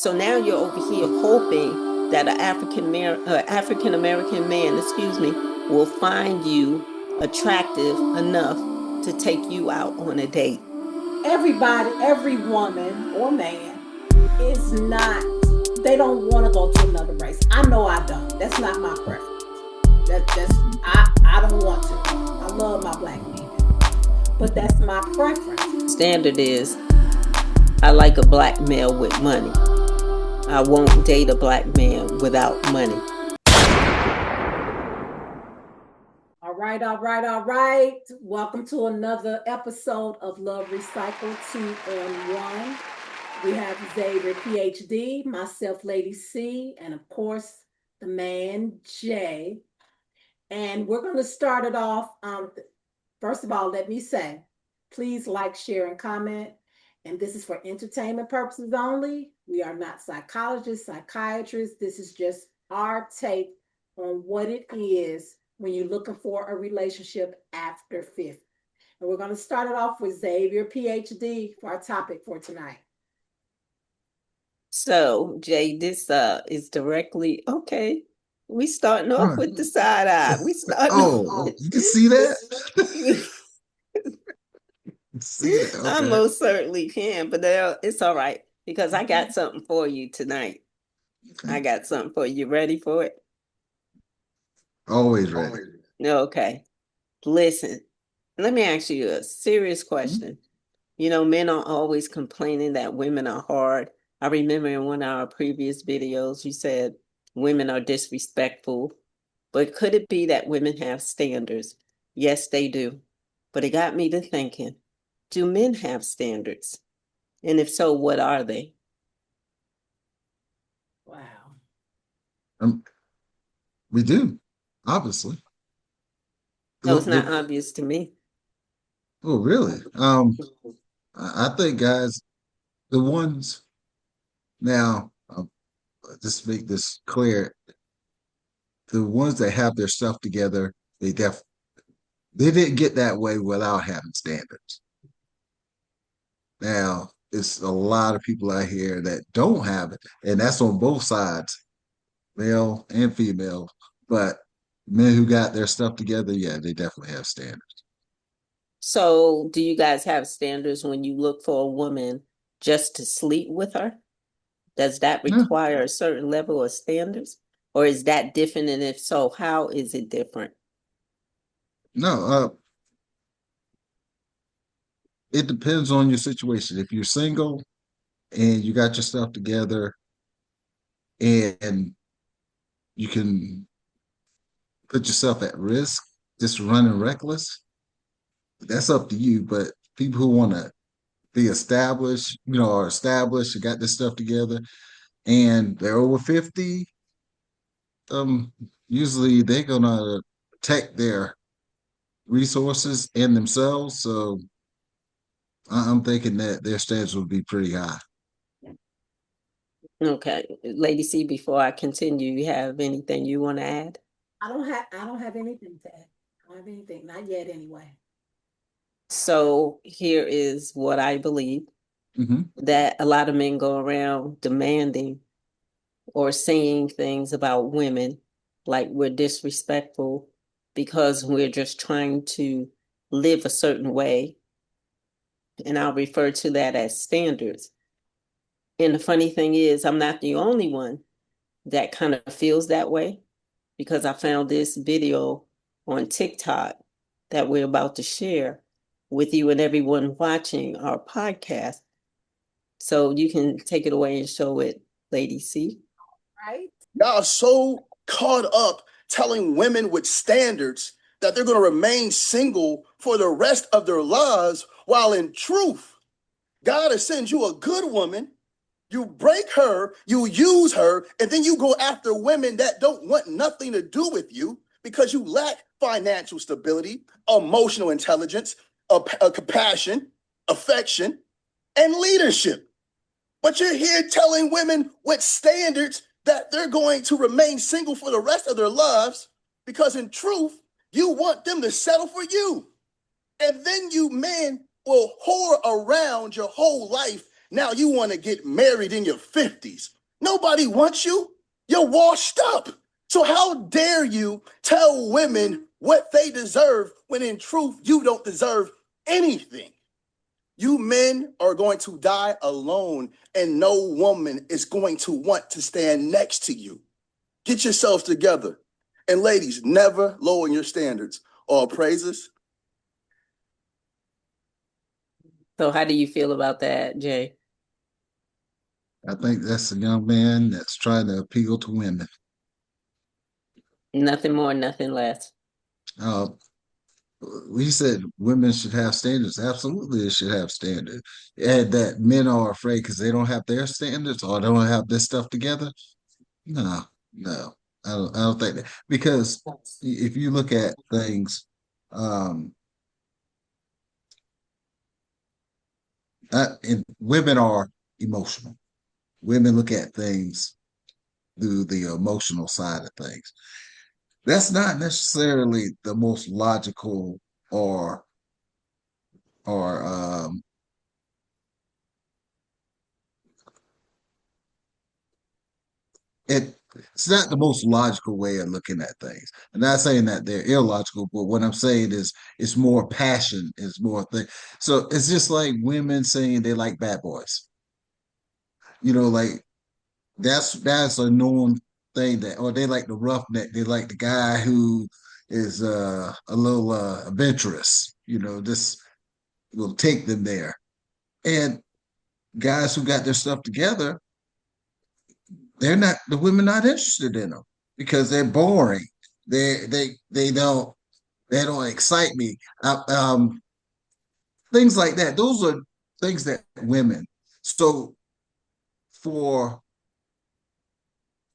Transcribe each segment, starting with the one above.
So now you're over here hoping that an African American man, will find you attractive enough to take you out on a date. Everybody, every woman or man is not, they don't want to go to another race. I know I don't. That's not my preference. I don't want to. I love my black men. But that's my preference. Standard is I like a black male with money. I won't date a black man without money. All right. Welcome to another episode of Love Recycle 2-on-1. We have Xavier, PhD, myself, Lady C, and of course, the man, Jay. And we're going to start it off. First of all, let me say, please like, share, and comment. And this is for entertainment purposes only. We are not psychologists, psychiatrists. This is just our take on what it is when you're looking for a relationship after 50. And we're going to start it off with Xavier, PhD, for our topic for tonight. So, Jay, this is directly, okay. We starting off with the side eye. We starting you can see that? See that? Okay. I most certainly can, but it's all right because I got something for you tonight. Okay. I got something for you. Ready for it? Always ready. Okay. Listen, let me ask you a serious question. Mm-hmm. You know, men are always complaining that women are hard. I remember in one of our previous videos, you said women are disrespectful. But could it be that women have standards? Yes, they do. But it got me to thinking, do men have standards? And if so, what are they? Wow. We do, obviously. No, it's not obvious to me. Oh, really? I think, guys, the ones now, just make this clear, the ones that have their stuff together, they didn't get that way without having standards. Now, it's a lot of people out here that don't have it, and that's on both sides, male and female. But men who got their stuff together, yeah, they definitely have standards. So do you guys have standards when you look for a woman just to sleep with her? Does that require a certain level of standards? Or is that different? And if so, how is it different? No, it depends on your situation. If you're single and you got your stuff together and you can put yourself at risk just running reckless, that's up to you. But people who want to be established, are established and got this stuff together and they're over 50, usually they're gonna protect their resources and themselves. So I'm thinking that their standards would be pretty high. Okay. Lady C, before I continue, you have anything you want to add? I don't have anything to add. I don't have anything, not yet anyway. So here is what I believe, that a lot of men go around demanding or saying things about women like we're disrespectful because we're just trying to live a certain way. And I'll refer to that as standards. And the funny thing is, I'm not the only one that kind of feels that way, because I found this video on TikTok that we're about to share with you and everyone watching our podcast. So you can take it away and show it, Lady C. Right. Y'all are so caught up telling women with standards that they're going to remain single for the rest of their lives, while in truth, God has sent you a good woman. You break her, you use her, and then you go after women that don't want nothing to do with you because you lack financial stability, emotional intelligence, compassion, affection, and leadership. But you're here telling women with standards that they're going to remain single for the rest of their lives because in truth, you want them to settle for you. And then you men will whore around your whole life Now you want to get married in your 50s. Nobody wants you. You're washed up. So how dare you tell women what they deserve when in truth you don't deserve anything? You men are going to die alone, and no woman is going to want to stand next to you. Get yourselves together. And ladies, never lower your standards. All praises. So how do you feel about that, Jay? I think that's a young man that's trying to appeal to women. Nothing more, nothing less. Uh, we said women should have standards. Absolutely, they should have standards. And that men are afraid because they don't have their standards or they don't have this stuff together. No, no, I don't think that. Because if you look at things, um, and women are emotional. Women look at things through the emotional side of things. That's not necessarily the most logical or it's not the most logical way of looking at things. I'm not saying that they're illogical, but what I'm saying is it's more passion, it's more thing. So it's just like women saying they like bad boys. Like that's a known thing that, or they like the roughneck, they like the guy who is a little adventurous, this will take them there. And guys who got their stuff together, the women not interested in them because they're boring. They don't excite me. Things like that. Those are things that women. So for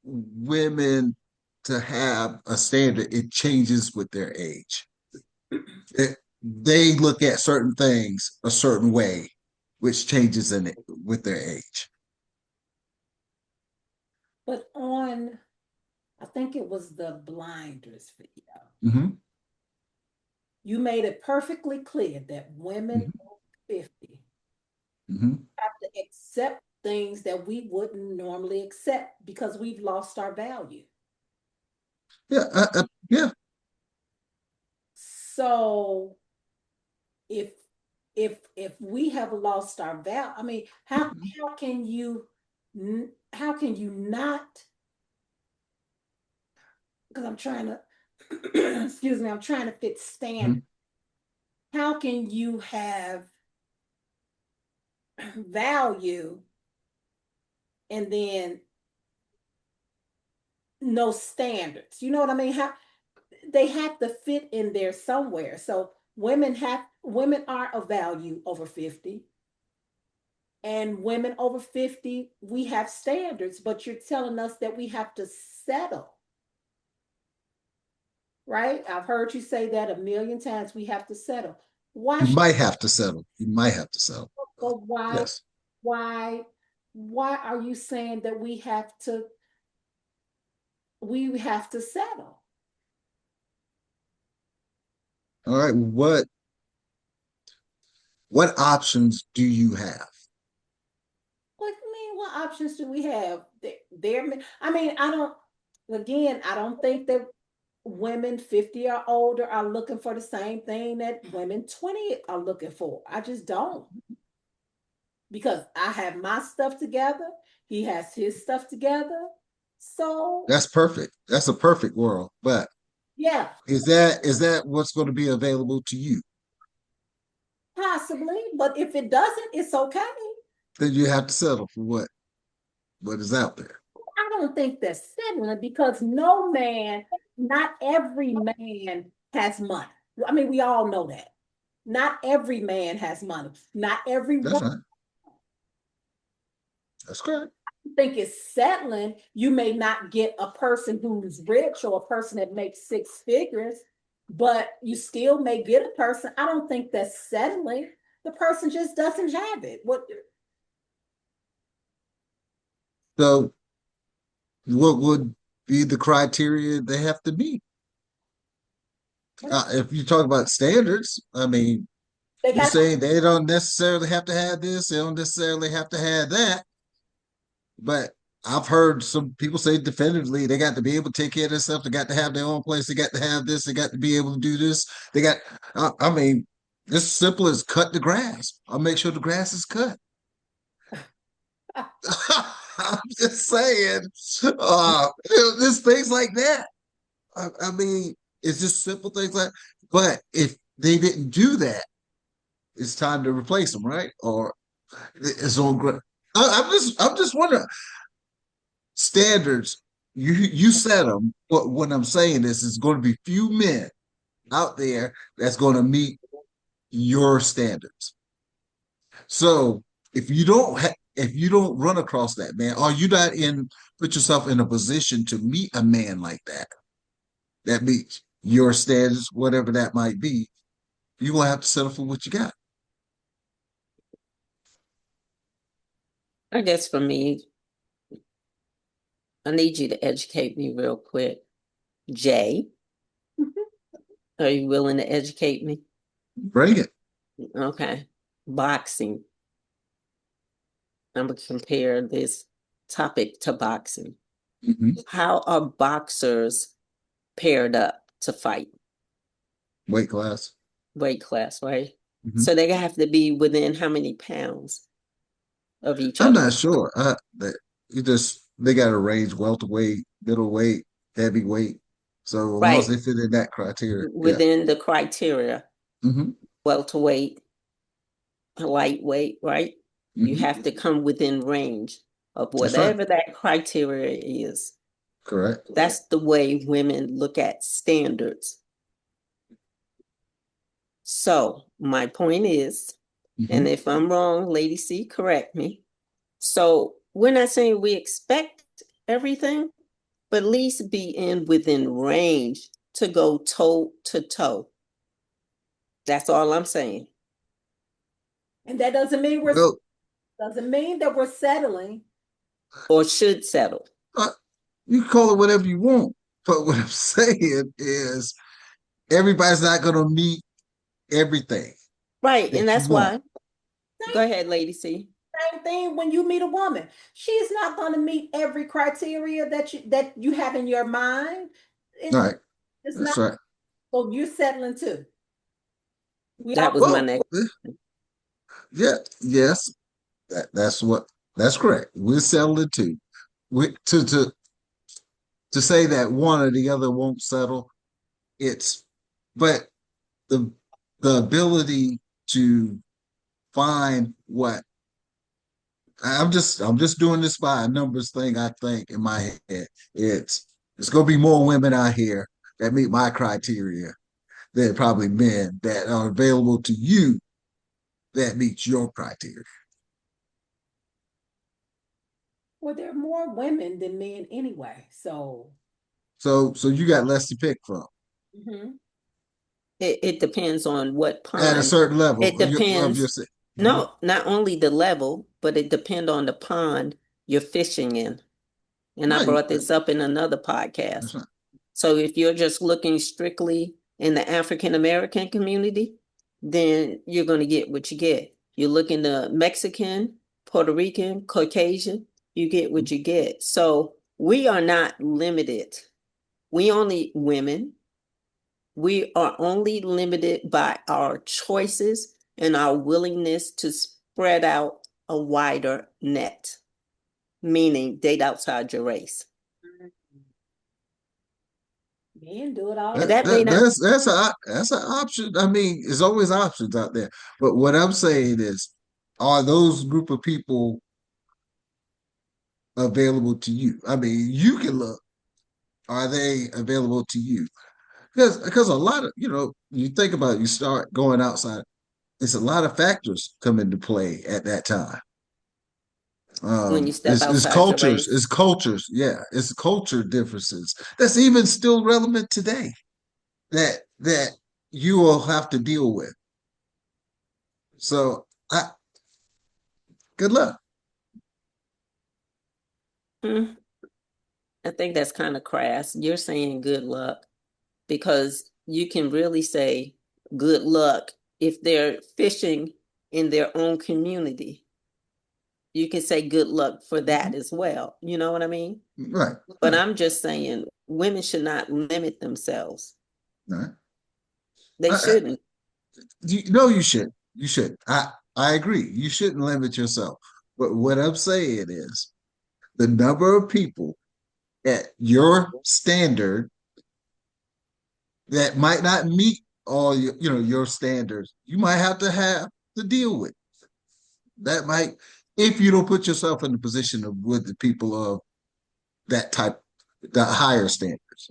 women to have a standard, it changes with their age. They look at certain things a certain way, which changes in it with their age. But I think it was the Blinders video. Mm-hmm. You made it perfectly clear that women over 50 mm-hmm. have to accept things that we wouldn't normally accept because we've lost our value. Yeah, yeah. So if we have lost our value, I mean, how can you not? Because I'm trying to excuse me, I'm trying to fit standard. How can you have value and then no standards? You know what I mean? How they have to fit in there somewhere. So women are of value over 50. And women over 50, we have standards, but you're telling us that we have to settle. Right? I've heard you say that a million times. We have to settle. Why? You might have to settle. You might have to settle. But why? Yes. Why are you saying that we have to settle? All right. What options do you have? What do you mean? What options do we have? I mean, I don't think that women 50 or older are looking for the same thing that women 20 are looking for. I just don't. Because I have my stuff together, he has his stuff together. So that's perfect. That's a perfect world. But yeah, is that what's going to be available to you? Possibly, but if it doesn't, it's okay. Then you have to settle for what is out there. I don't think that's settling because not every man has money. I mean, we all know that. Not every man has money. Not every That's woman. right. That's correct. I think it's settling. You may not get a person who's rich or a person that makes six figures, but you still may get a person. I don't think that's settling. The person just doesn't have it. So what would be the criteria they have to meet? If you talk about standards, I mean, They You're got saying they don't necessarily have to have this, they don't necessarily have to have that, but I've heard some people say definitively they got to be able to take care of themselves, they got to have their own place, they got to have this, they got to be able to do this. They got, I mean, it's simple as cut the grass. I'll make sure the grass is cut. I'm just saying, there's things like that. I mean, it's just simple things like. But if they didn't do that, it's time to replace them, right? Or it's on. I'm just wondering. Standards, you set them. But what I'm saying is, it's going to be few men out there that's going to meet your standards. So if you don't run across that man, or you not in put yourself in a position to meet a man like that meets your standards, whatever that might be, you're gonna have to settle for what you got. I guess for me, I need you to educate me real quick. Jay, are you willing to educate me? Bring it. Okay. Boxing. I'm going to compare this topic to boxing. Mhm. How are boxers paired up to fight? Weight class. Weight class, right? Mhm. So they have to be within how many pounds of each I'm other? not sure. They got a range: welterweight, middleweight, heavyweight. So as long as Right. they fit in that criteria, yeah. Within the criteria, Hmm. welterweight, lightweight, right? You Hmm. have to come within range of That's right. whatever that criteria is. Correct. That's the way women look at standards. So my point is, and Hmm. if I'm wrong, Lady C, correct me. So we're not saying we expect everything, but at least be within range to go toe to toe. That's all I'm saying. and that doesn't mean Well, that we're settling. Or should settle. uh, you can call it whatever you want, but what I'm saying is everybody's not going to meet everything Right. And that you that's want. why. Go ahead, Lady C. Same thing when you meet a woman. She's not going to meet every criteria that you have in your mind. It's, All right. it's not. That's right. So you're settling too. We That all was my Well, next. yeah, yes, that's correct. We're settled it too. We to say that one or the other won't settle, it's but the the ability to find what I'm just doing this by a numbers thing. I think in my head, it's gonna be more women out here that meet my criteria than probably men that are available to you that meets your criteria. Well, there are more women than men anyway. So you got less to pick from Mhm. It depends on what at a pond. certain level It of your. depends. Mhm. No, not only the level, but it depends on the pond you're fishing in. And I Right. brought this up in another podcast. That's right. So if you're just looking strictly in the African American community, then you're going to get what you get. You look in the Mexican, Puerto Rican, Caucasian, you get what you get. So we are not limited. We are only limited by our choices and our willingness to spread out a wider net, meaning date outside your race. Men do it all the And time. that may not. That's an option. I mean, there's always options out there. But what I'm saying is, are those group of people available to you? I mean, you can look. Are they available to you? Because a lot of you think about it, you start going outside. It's a lot of factors come into play at that time. When you step It's outside your cultures, race. it's cultures, yeah, it's culture differences that's even still relevant today that you will have to deal with. So, good luck. Hmm, I think that's kind of crass. You're saying good luck because you can really say good luck if they're fishing in their own community, you can say good luck for that as well. You know what I mean? Right. But I'm just saying women should not limit themselves. Right. They shouldn't. No, you should. You should. I agree. You shouldn't limit yourself. But what I'm saying is the number of people at your standard that might not meet all your standards, you might have to deal with. That might, if you don't put yourself in the position of with the people of that type, the higher standards.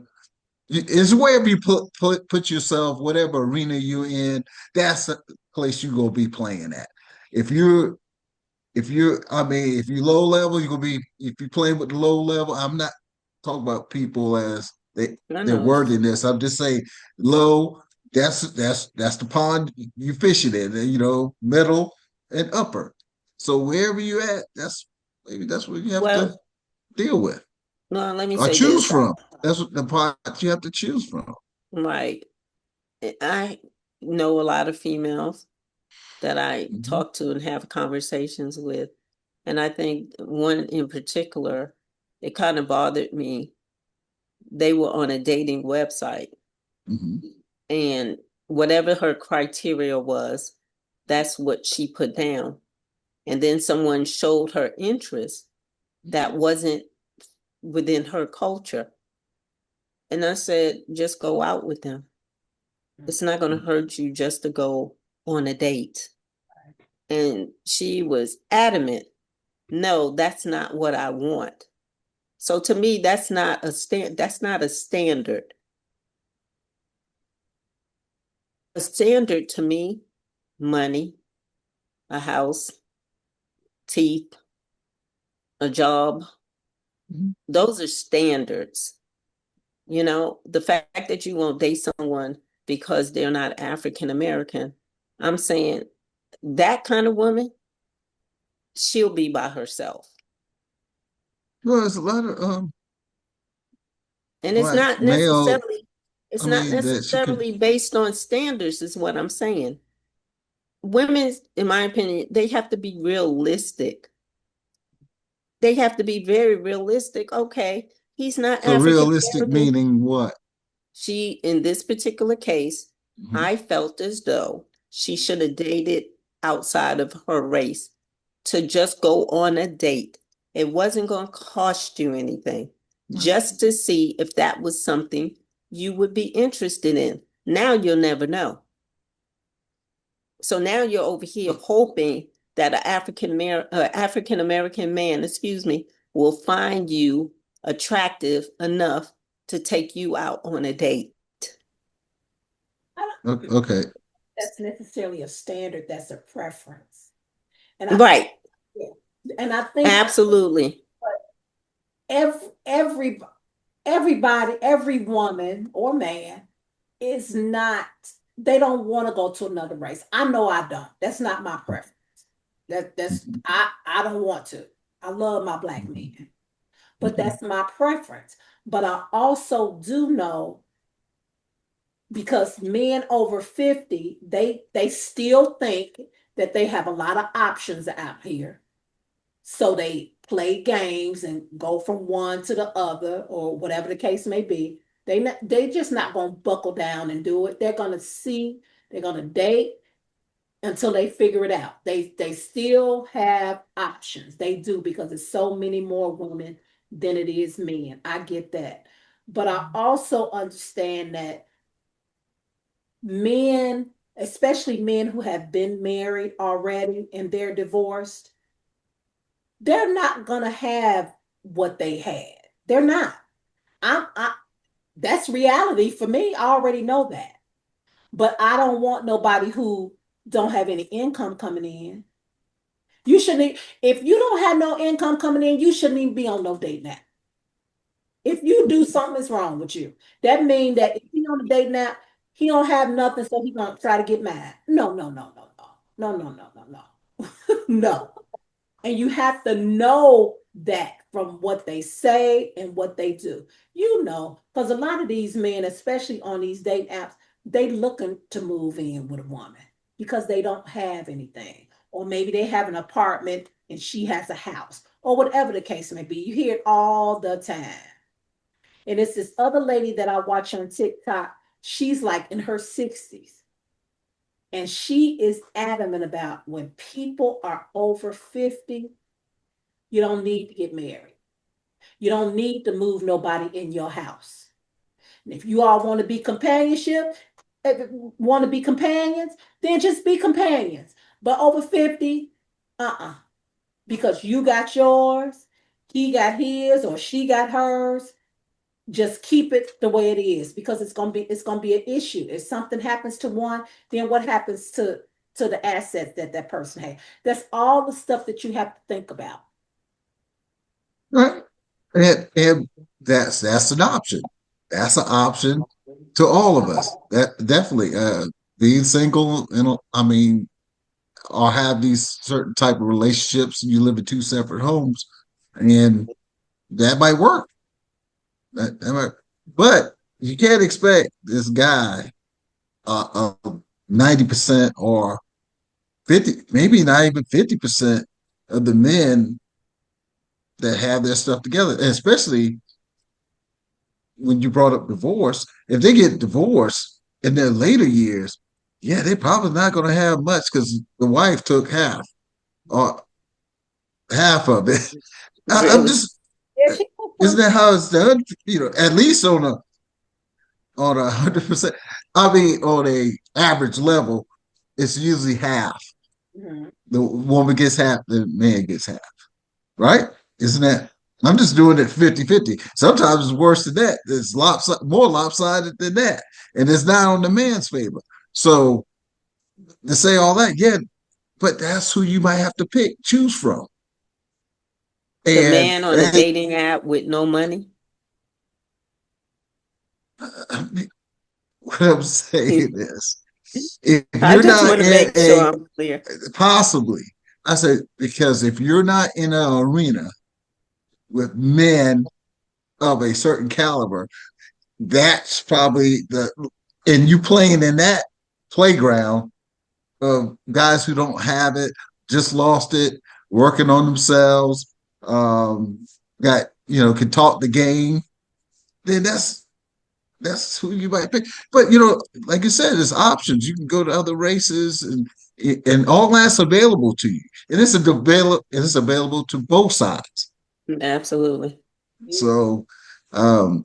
It's wherever you put yourself, whatever arena you're in, that's the place you're gonna be playing at. If you're if you're low level, you're gonna be if you're playing with the low level, I'm not talking about people as their worthiness. I'm just saying low, that's the pond you fishing in, middle and upper. So wherever you at, maybe that's what you have to deal with. No, let me or say choose this. from. That's what the part you have to choose from. Right. I know a lot of females that I talk to and have conversations with. And I think one in particular, it kind of bothered me. They were on a dating website. And whatever her criteria was, that's what she put down. And then someone showed her interest that wasn't within her culture. And I said, just go out with them. It's not going to hurt you just to go on a date. And she was adamant, no, that's not what I want. So to me, that's not a standard. A standard to me, money, a house, teeth, a job. Those are standards. The fact that you won't date someone because they're not African American, I'm saying that kind of woman, she'll be by herself. Well, there's a lot of and it's not male, necessarily based on standards, is what I'm saying. Women, in my opinion, they have to be realistic. They have to be very realistic. Okay, he's not so African realistic American. Meaning what? She, in this particular case, I felt as though she should have dated outside of her race to just go on a date. It wasn't going to cost you anything, just to see if that was something you would be interested in. Now you'll never know. So now you're over here hoping that an African American man, will find you attractive enough to take you out on a date. Okay. That's necessarily a standard. That's a preference. And right. And I think absolutely. Everybody, every woman or man is not. They don't want to go to another race. I know I don't. That's not my preference. I don't want to. I love my Black men, but that's my preference. But I also do know, because men over 50, they still think that they have a lot of options out here. So they play games and go from one to the other, or whatever the case may be. They just not going to buckle down and do it. They're going to see, they're going to date until they figure it out. They still have options. They do, because there's so many more women than it is men. I get that. But I also understand that men, especially men who have been married already and they're divorced, they're not going to have what they had. They're not. That's reality for me. I already know that. But I don't want nobody who don't have any income coming in. You shouldn't, if you don't have no income coming in, you shouldn't even be on no date now. If you do, something's wrong with you. That means that if he's on a date now, he don't have nothing, so he's gonna try to get mad. No. No. And you have to know that from what they say and what they do. Because a lot of these men, especially on these date apps, they looking to move in with a woman. because they don't have anything. Or maybe they have an apartment and she has a house, or whatever the case may be. You hear it all the time. And it's this other lady that I watch on TikTok. She's like in her 60s. And she is adamant about when people are over 50, you don't need to get married. You don't need to move nobody in your house. And if you all want to be companions, then just be companions. But over 50, because you got yours, he got his, or she got hers. Just keep it the way it is, because it's gonna be an issue. If something happens to one, then what happens to the assets that person had? That's all the stuff that you have to think about. Right. And that's an option. That's an option to all of us. That definitely being single, I mean, or have these certain type of relationships, and you live in two separate homes, and that might work. That might, but you can't expect this guy 90% or 50, maybe not even 50% of the men that have their stuff together, and especially when you brought up divorce. If they get divorced in their later years, yeah, they're probably not going to have much because the wife took half or half of it. I'm just, isn't that how it's done? At least on a 100%. I mean, on a average level, it's usually half. Mm-hmm. The woman gets half, the man gets half, right? Isn't that? I'm just doing it 50-50. Sometimes it's worse than that. It's more lopsided than that. And it's not on the man's favor. So to say all that, yeah, but that's who you might have to choose from. The man on a dating app with no money? I mean, what I'm saying is, if I just want to make sure I'm clear. Possibly. I said, because if you're not in an arena with men of a certain caliber, that's probably and you playing in that playground of guys who don't have it, just lost it, working on themselves, can talk the game, then that's who you might pick. But like you said, there's options. You can go to other races, and all that's available to you, and it's available to both sides. Absolutely. So, but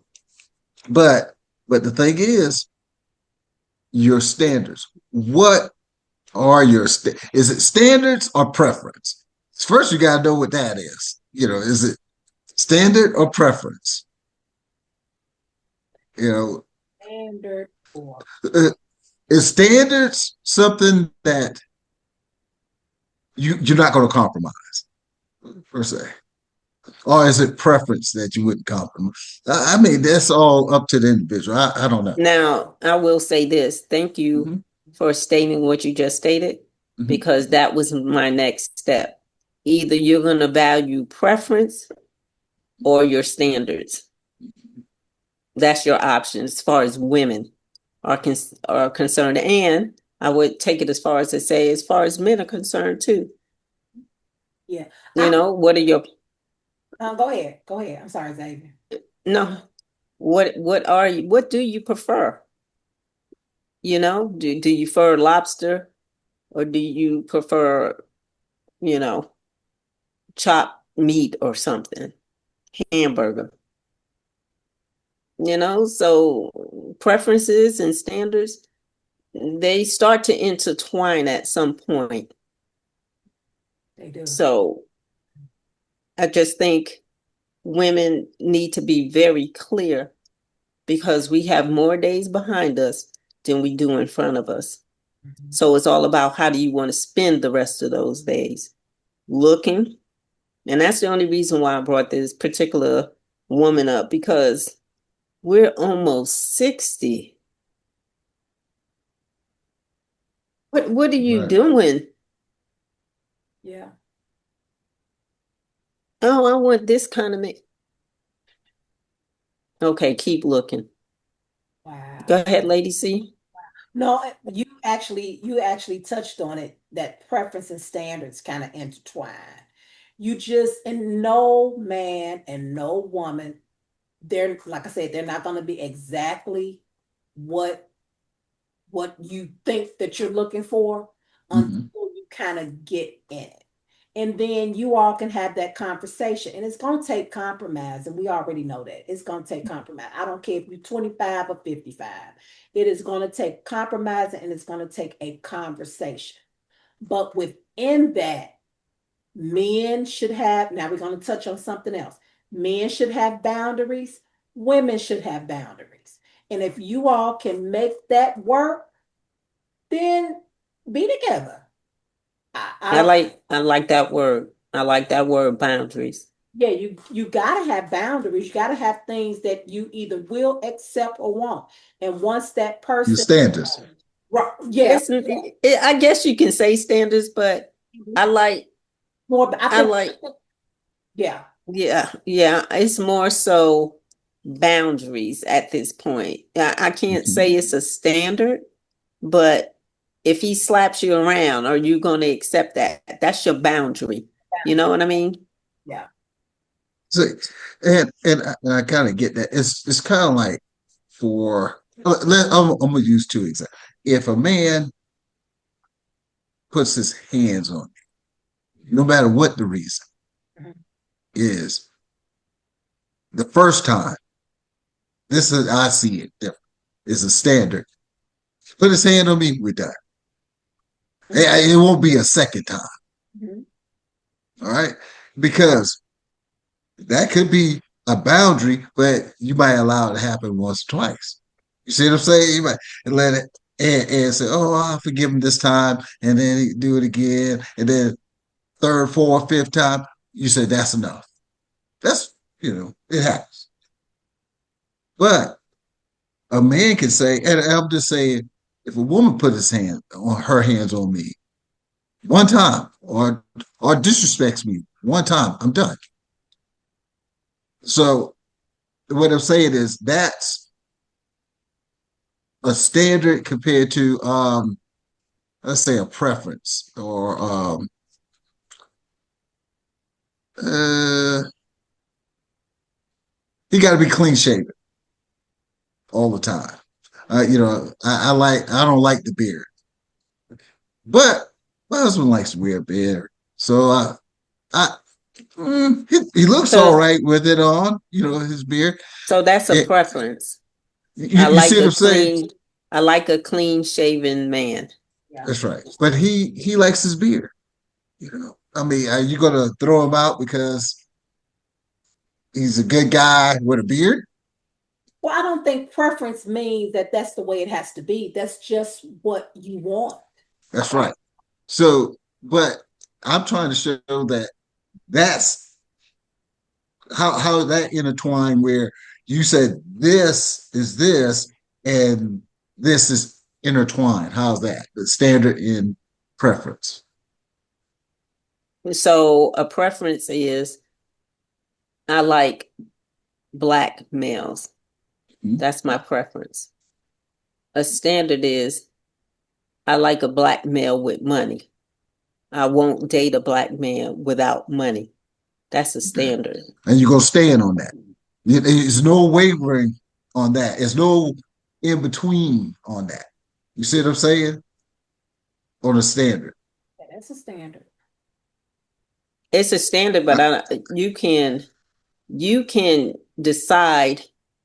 the thing is, your standards. What are your is it standards or preference? First, you got to know what that is. Is it standard or preference? Standard or is standards something that you're not going to compromise per se, or is it preference that you wouldn't compromise? I mean, that's all up to the individual. I don't know. Now, I will say this. Thank you for stating what you just stated, because that was my next step. Either you're going to value preference or your standards. That's your option as far as women are concerned. And I would take it as far as to say, as far as men are concerned too. Yeah. What are your... Go ahead. I'm sorry, Xavier. No. What do you prefer? Do you prefer lobster, or do you prefer, chopped meat or something? Hamburger. So preferences and standards, they start to intertwine at some point. They do. So I just think women need to be very clear, because we have more days behind us than we do in front of us. So it's all about, how do you want to spend the rest of those days? Looking. And that's the only reason why I brought this particular woman up, because we're almost 60. What are you doing? Yeah. Oh, I want this kind of Okay, keep looking. Wow. Go ahead, Lady C. No, you actually touched on it, that preference and standards kind of intertwine. You just, and no man and no woman, they're, like I said, they're not going to be exactly what you think that you're looking for until Mhm. you kind of get in it. And then you all can have that conversation. And it's going to take compromise. And we already know that. It's going to take compromise. I don't care if you're 25 or 55. It is going to take compromise and it's going to take a conversation. But within that, men should have, now we're going to touch on something else. Men should have boundaries. Women should have boundaries. And if you all can make that work, then be together. I don't, I like that word. I like that word, boundaries. yeah, you gotta have boundaries. You gotta have things that you either will accept or won't. And once that Your person, standards. right, yeah, I guess you can say standards, but I like, more, I I think, like, yeah, yeah. It's more so boundaries at this point. I can't Mhm. say it's a standard, but if he slaps you around, are you going to accept that? That's your boundary. You know what I mean? yeah. So, and I kind of get that. It's kind of like for I'm gonna use two examples. If a man puts his hands on you, no matter what the reason Mhm. is, the first time, this is I see it different. It's a standard. Put his hand on me, we're done. It won't be a second time. Mhm. All right, because that could be a boundary, but you might allow it to happen once or twice. You see what I'm saying? You might let it and say, "Oh, I'll forgive him this time," and then do it again, and then third, fourth, fifth time, you say that's enough. That's it happens. But a man can say, and I'm just saying, if a woman put her hands on me one time, or disrespects me one time, I'm done. So what I'm saying is that's a standard compared to let's say a preference or uh he got to be clean shaven all the time. I don't like the beard, but my husband likes to wear a beard, so I he looks all So, right with it on, his beard. so that's a It, preference. you, I you see like what a I'm saying? clean, I like a clean shaven man. Yeah. That's right. But he likes his beard. I mean, are you gonna throw him out because he's a good guy with a beard? Well, I don't think preference means that that's the way it has to be. That's just what you want. That's right. So, but I'm trying to show that that's how that intertwine where you said this is this and this is intertwined. How's that? The standard in preference. So a preference is I like black males. Mhm. That's my preference. A standard is I like a black male with money. I won't date a black man without money. That's a Okay. standard. And you're gonna stand on that. There's no wavering on that. There's no in between on that. You see what I'm saying? On a standard. Yeah, that's a standard. It's a standard, but you can decide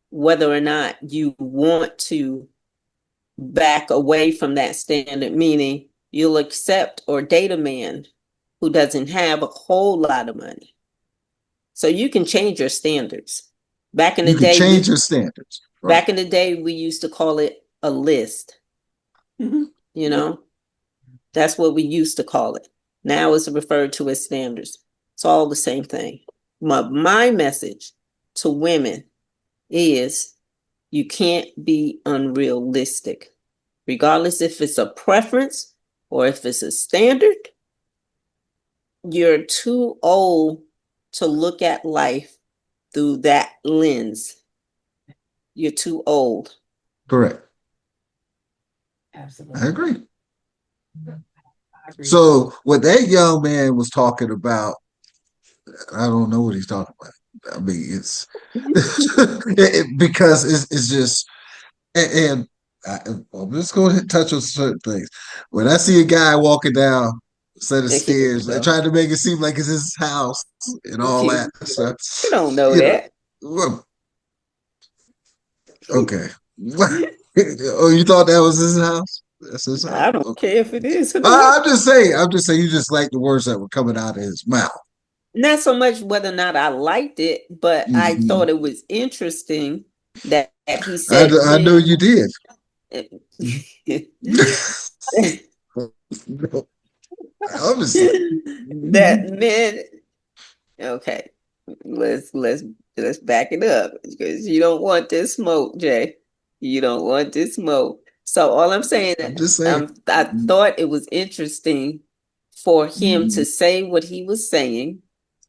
whether or not you want to back away from that standard, meaning you'll accept or date a man who doesn't have a whole lot of money. So you can change your standards. Back in You the can day, change your standards. Right. we used to call it a list, Mhm. you know? That's what we used to call it. Now it's referred to as standards. It's all the same thing. My message to women is you can't be unrealistic, regardless if it's a preference or if it's a standard. You're too old to look at life through that lens. You're too old. Correct. Absolutely. I agree. I agree. So what that young man was talking about, I don't know what he's talking about. I mean, it's because it's just I'm just going to touch on certain things. When I see a guy walking down a set of Here we stairs, they're go. trying to make it seem like it's his house and all that stuff. You don't know You know, that. well, okay. Oh, you thought that was his house? That's his house. I don't Okay. care if it is or not. I'm just saying. I'm just saying. You just like the words that were coming out of his mouth. Not so much whether or not I liked it, but I Mhm. thought it was interesting that he said I know you did. Obviously. that men. Okay, let's back it up because you don't want this smoke, Jay. You don't want this smoke. So all I'm saying, I'm just saying. I thought it was interesting for him Mhm. to say what he was saying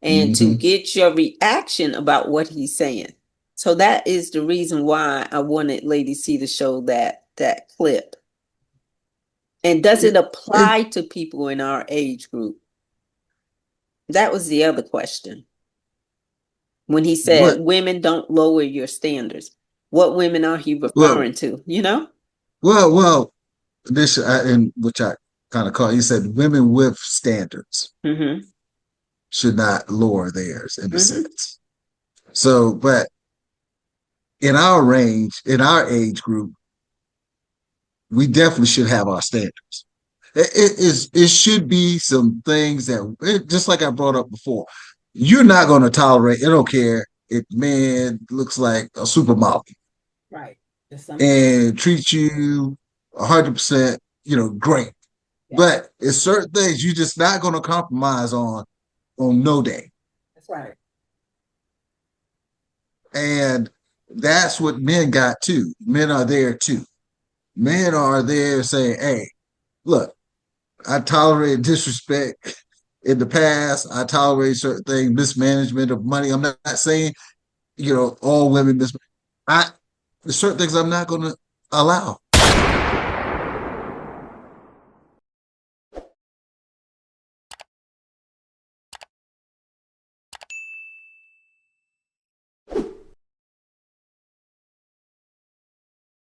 and to Mhm. get your reaction about what he's saying. So that is the reason why I wanted Lady C to show that clip. And does it apply to people in our age group? That was the other question. When he said What? women don't lower your standards, what women are he Well, referring to? You know? well. This in which I kind of call. He said women with standards Mm-hmm. should not lower theirs in a Mm-hmm. sense. So, but in our range, in our age group, we definitely should have our standards. It should be some things that just like I brought up before. You're not going to tolerate. I don't care if man looks like a supermodel Right. and treats you 100%, great. Yeah. But it's certain things you're just not going to compromise on no day. That's right. And that's what men got too. Men are there too. Men are there saying, hey, look, I tolerated disrespect in the past. I tolerate certain things, mismanagement of money. I'm not saying, all women there's certain things I'm not going to allow.